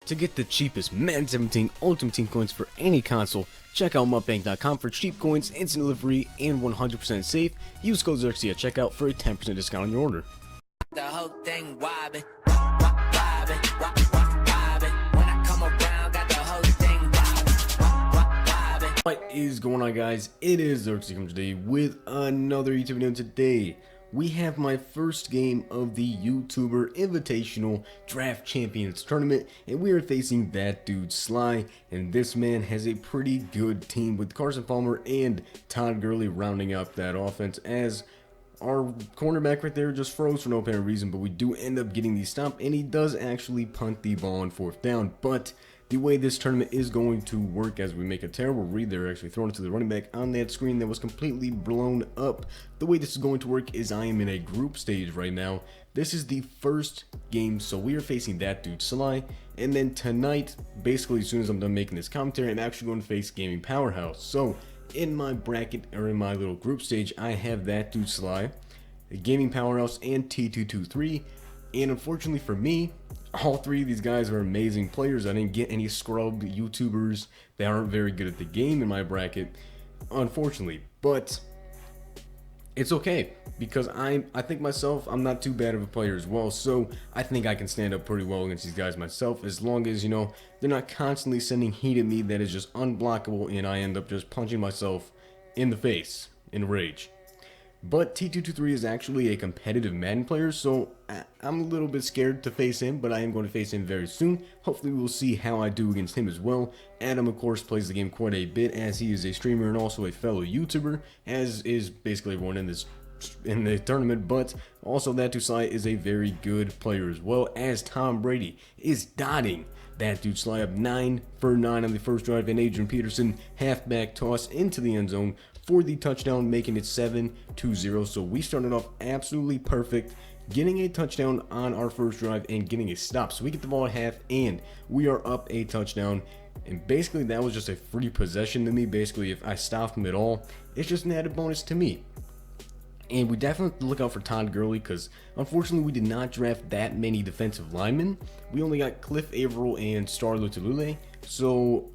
To get the cheapest Madden 17 Ultimate Team coins for any console, check out mudbank.com for cheap coins, instant delivery, and 100% safe. Use code Zirksee at checkout for a 10% discount on your order. The whole thing wobbin', wobbin', wobbin'. When I come around, got the whole thing wobbin'. What is going on, guys? It is Zirksee coming today with another YouTube video. Today we have my first game of the YouTuber Invitational Draft Champions Tournament, and we are facing Thatdudesly, and this man has a pretty good team with Carson Palmer and Todd Gurley rounding up that offense, as our cornerback right there just froze for no apparent reason, but we do end up getting the stop, and he does actually punt the ball on fourth down. But the way this tournament is going to work, as we make a terrible read there, actually throwing it to the running back on that screen that was completely blown up. The way this is going to work is I am in a group stage right now. This is the first game, so we are facing Thatdudesly, and then tonight, basically as soon as I'm done making this commentary, I'm actually going to face Gaming Powerhouse. So in my bracket, or in my little group stage, I have Thatdudesly, Gaming Powerhouse, and T223, and unfortunately for me, all three of these guys are amazing players. I didn't get any scrubbed YouTubers that aren't very good at the game in my bracket, unfortunately, but it's okay, because I think myself, I'm not too bad of a player as well, so I think I can stand up pretty well against these guys myself, as long as, you know, they're not constantly sending heat at me that is just unblockable and I end up just punching myself in the face in rage. But T223 is actually a competitive Madden player, so I'm a little bit scared to face him, but I am going to face him very soon. Hopefully we'll see how I do against him as well. Adam, of course, plays the game quite a bit, as he is a streamer and also a fellow YouTuber, as is basically everyone in the tournament. But also Thatdudesly is a very good player as well, as Tom Brady is dotting Thatdudesly up 9 for 9 on the first drive, and Adrian Peterson halfback toss into the end zone for the touchdown, making it 7-0. So we started off absolutely perfect, getting a touchdown on our first drive and getting a stop. So we get the ball at half and we are up a touchdown. And basically that was just a free possession to me. Basically, if I stopped him at all, it's just an added bonus to me. And we definitely have to look out for Todd Gurley, because unfortunately we did not draft that many defensive linemen. We only got Cliff Averill and Star Lutulule, so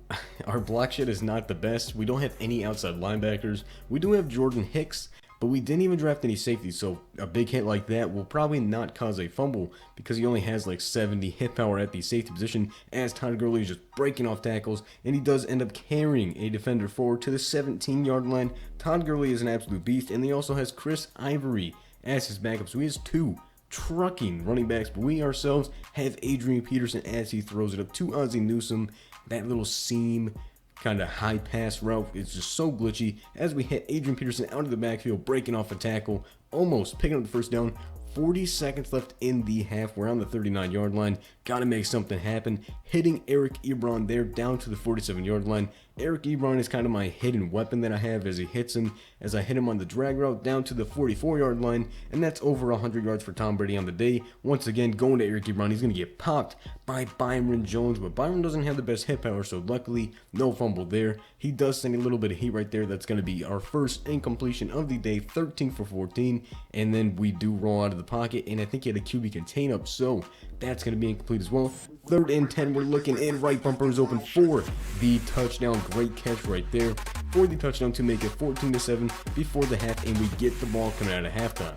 our block shed is not the best. We don't have any outside linebackers. We do have Jordan Hicks, but we didn't even draft any safeties, so a big hit like that will probably not cause a fumble, because he only has like 70 hit power at the safety position, as Todd Gurley is just breaking off tackles, and he does end up carrying a defender forward to the 17-yard line. Todd Gurley is an absolute beast, and he also has Chris Ivory as his backup, so he has two trucking running backs, but we ourselves have Adrian Peterson as he throws it up to Ozzie Newsome. That little seam kind of high pass route is just so glitchy, as we hit Adrian Peterson out of the backfield, breaking off a tackle, almost picking up the first down. 40 seconds left in the half. We're on the 39-yard line. Gotta make something happen. Hitting Eric Ebron there down to the 47-yard line. Eric Ebron is kind of my hidden weapon that I have, as he hits him, as I hit him on the drag route down to the 44-yard line, and that's over 100 yards for Tom Brady on the day. Once again, going to Eric Ebron. He's going to get popped by Byron Jones, but Byron doesn't have the best hit power, so luckily no fumble there. He does send a little bit of heat right there. That's going to be our first incompletion of the day, 13 for 14, and then we do roll out of the pocket, and I think he had a QB contain up, so that's going to be incomplete as well. 3rd and 10, we're looking, and right bumper is open for the touchdown. Great catch right there for the touchdown to make it 14-7 before the half, and we get the ball coming out of halftime.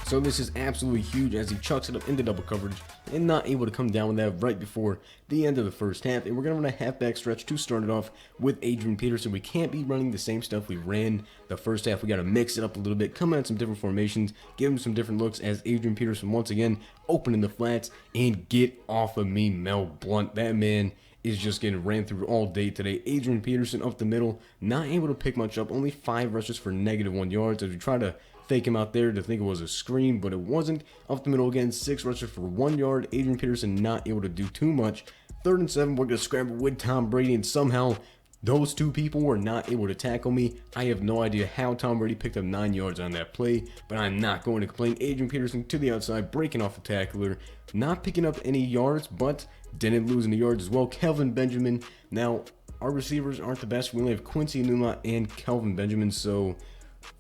So this is absolutely huge, as he chucks it up into double coverage and not able to come down with that right before the end of the first half. And we're going to run a halfback stretch to start it off with Adrian Peterson. We can't be running the same stuff we ran the first half. We got to mix it up a little bit, come out some different formations, give him some different looks, as Adrian Peterson once again opening the flats. And get off of me, Mel Blount. That man is just getting ran through all day today. Adrian Peterson up the middle, not able to pick much up, only 5 rushes for -1 yards, as we try to fake him out there to think it was a screen, but it wasn't. Up the middle again, 6 rushes for 1 yard. Adrian Peterson not able to do too much. 3rd and 7, we're going to scramble with Tom Brady, and somehow those two people were not able to tackle me. I have no idea how Tom Brady picked up 9 yards on that play, but I'm not going to complain. Adrian Peterson to the outside, breaking off a tackler, not picking up any yards, but didn't lose any yards as well. Kelvin Benjamin. Now, our receivers aren't the best. We only have Quincy Enunwa and Kelvin Benjamin, so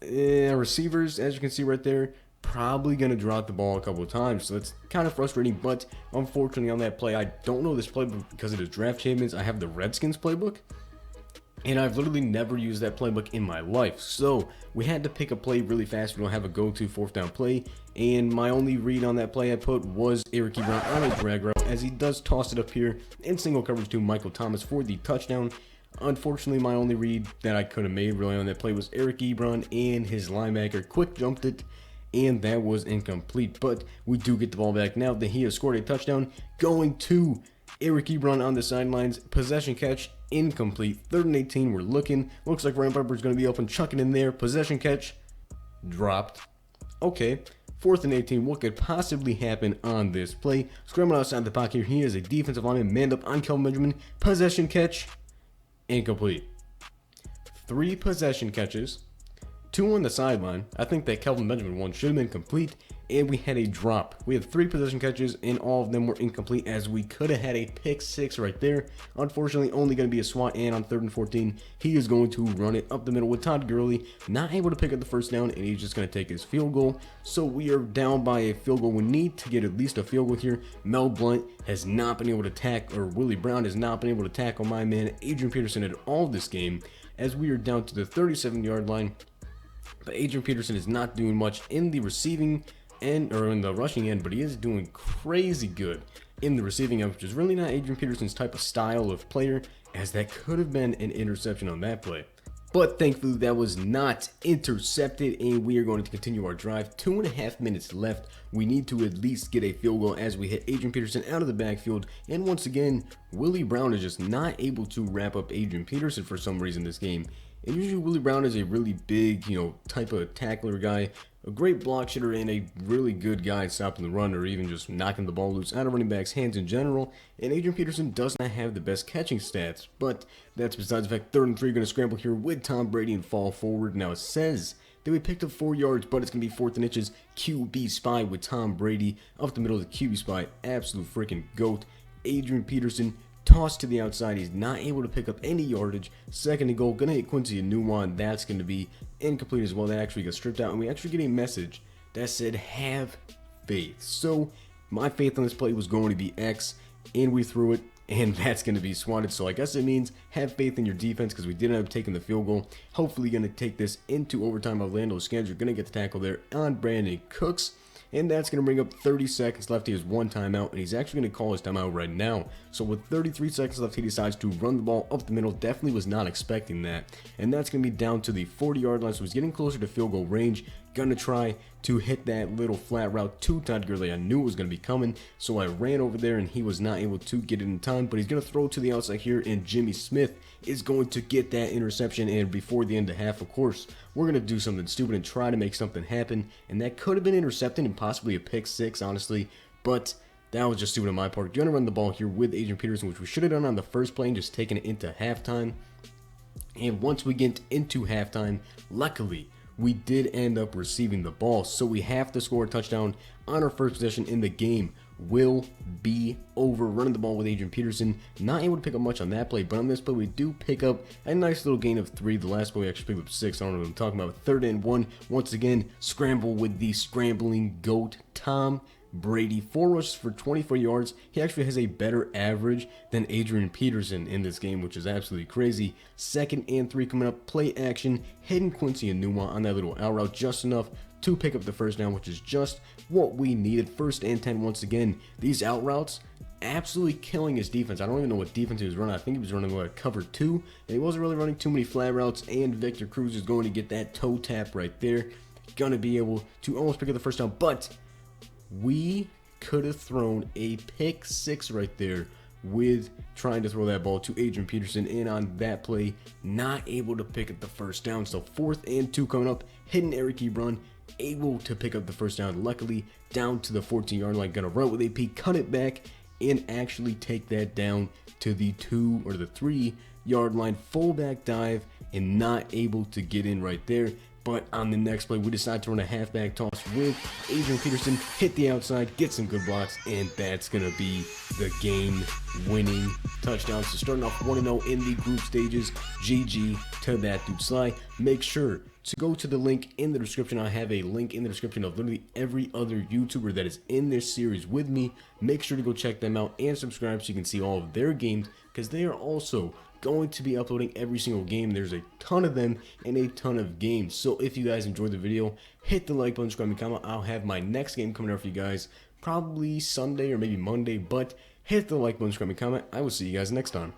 receivers, as you can see right there, probably going to drop the ball a couple of times. So that's kind of frustrating, but unfortunately on that play, I don't know this playbook because it is Draft Champions. I have the Redskins playbook, and I've literally never used that playbook in my life. So we had to pick a play really fast. We don't have a go-to fourth down play. And my only read on that play I put was Zirksee Brown on a drag route, as he does toss it up here in single coverage to Michael Thomas for the touchdown. Unfortunately, my only read that I could have made really on that play was Zirksee Brown, and his linebacker quick jumped it, and that was incomplete. But we do get the ball back now that he has scored a touchdown, going to Zirksee Brown on the sidelines. Possession catch, incomplete. 3rd and 18, we're looking. Looks like Ryan Piper's going to be open, chucking in there. Possession catch, dropped. Okay. 4th and 18, what could possibly happen on this play? Scramble outside the pocket here. He is a defensive lineman, manned up on Kelvin Benjamin. Possession catch, incomplete. 3 possession catches, 2 on the sideline. I think that Kelvin Benjamin one should have been complete, and we had a drop. We had 3 possession catches, and all of them were incomplete, as we could have had a pick 6 right there. Unfortunately, only going to be a swat, and on 3rd and 14, he is going to run it up the middle with Todd Gurley, not able to pick up the first down, and he's just going to take his field goal. So we are down by a field goal. We need to get at least a field goal here. Mel Blount has not been able to tackle, or Willie Brown has not been able to tackle my man Adrian Peterson at all this game, as we are down to the 37-yard line. But Adrian Peterson is not doing much in the receiving end, or in the rushing end, but he is doing crazy good in the receiving end, which is really not Adrian Peterson's type of style of player, as that could have been an interception on that play. But thankfully that was not intercepted, and we are going to continue our drive. 2.5 minutes left. We need to at least get a field goal as we hit Adrian Peterson out of the backfield. And once again, Willie Brown is just not able to wrap up Adrian Peterson for some reason this game. And usually Willie Brown is a really big, type of tackler guy, a great block shitter, and a really good guy stopping the run, or even just knocking the ball loose out of running backs' hands in general. And Adrian Peterson does not have the best catching stats, but that's besides the fact. 3rd and 3, going to scramble here with Tom Brady and fall forward. Now it says that we picked up 4 yards, but it's going to be 4th and inches. QB spy with Tom Brady up the middle of the QB spy. Absolute freaking goat. Adrian Peterson tossed to the outside. He's not able to pick up any yardage. 2nd and goal. Going to hit Quincy Enunwa. That's going to be incomplete as well. That actually got stripped out. And we actually get a message that said, have faith. So my faith on this play was going to be X. And we threw it. And that's going to be swatted. So I guess it means have faith in your defense, because we did end up taking the field goal. Hopefully going to take this into overtime. Orlando Scans are going to get the tackle there on Brandon Cooks. And that's going to bring up 30 seconds left. He has 1 timeout, and he's actually going to call his timeout right now. So with 33 seconds left, he decides to run the ball up the middle. Definitely was not expecting that. And that's going to be down to the 40-yard line, so he's getting closer to field goal range. Going to try to hit that little flat route to Todd Gurley. I knew it was going to be coming, so I ran over there, and he was not able to get it in time. But he's going to throw to the outside here, and Jimmy Smith is going to get that interception. And before the end of half, of course, we're going to do something stupid and try to make something happen. And that could have been intercepted and possibly a pick 6, honestly. But that was just stupid on my part. Going to run the ball here with Adrian Peterson, which we should have done on the first play and just taken it into halftime. And once we get into halftime, luckily, we did end up receiving the ball. So we have to score a touchdown on our first possession in the game. Will be over. Running the ball with Adrian Peterson. Not able to pick up much on that play, but on this play we do pick up a nice little gain of 3. The last play we actually picked up 6. I don't know what I'm talking about. 3rd and 1. Once again, scramble with the scrambling GOAT, Tom Brady. 4 rushes for 24 yards. He actually has a better average than Adrian Peterson in this game, which is absolutely crazy. 2nd and 3 coming up. Play action. Hitting Quincy Enunwa on that little out route just enough to pick up the first down, which is just what we needed. 1st and 10 once again. These out routes absolutely killing his defense. I don't even know what defense he was running. I think he was running like cover 2, and he wasn't really running too many flat routes. And Victor Cruz is going to get that toe tap right there. Gonna be able to almost pick up the first down, but we could have thrown a pick 6 right there with trying to throw that ball to Adrian Peterson, and on that play, not able to pick up the first down. So 4th and 2 coming up, hitting Zirksee Brown, able to pick up the first down, luckily down to the 14-yard line. Gonna run with AP, cut it back, and actually take that down to the 2 or the 3-yard line. Fullback dive, and not able to get in right there. But on the next play, we decide to run a halfback toss with Adrian Peterson, hit the outside, get some good blocks, and that's going to be the game-winning touchdown. So starting off 1-0 in the group stages, GG to Thatdudesly. Make sure to go to the link in the description. I have a link in the description of literally every other YouTuber that is in this series with me. Make sure to go check them out and subscribe so you can see all of their games, because they are also going to be uploading every single game. There's a ton of them and a ton of games. So if you guys enjoyed the video, hit the like button, subscribe, and comment. I'll have my next game coming out for you guys probably Sunday or maybe Monday, but hit the like button, subscribe, and comment. I will see you guys next time.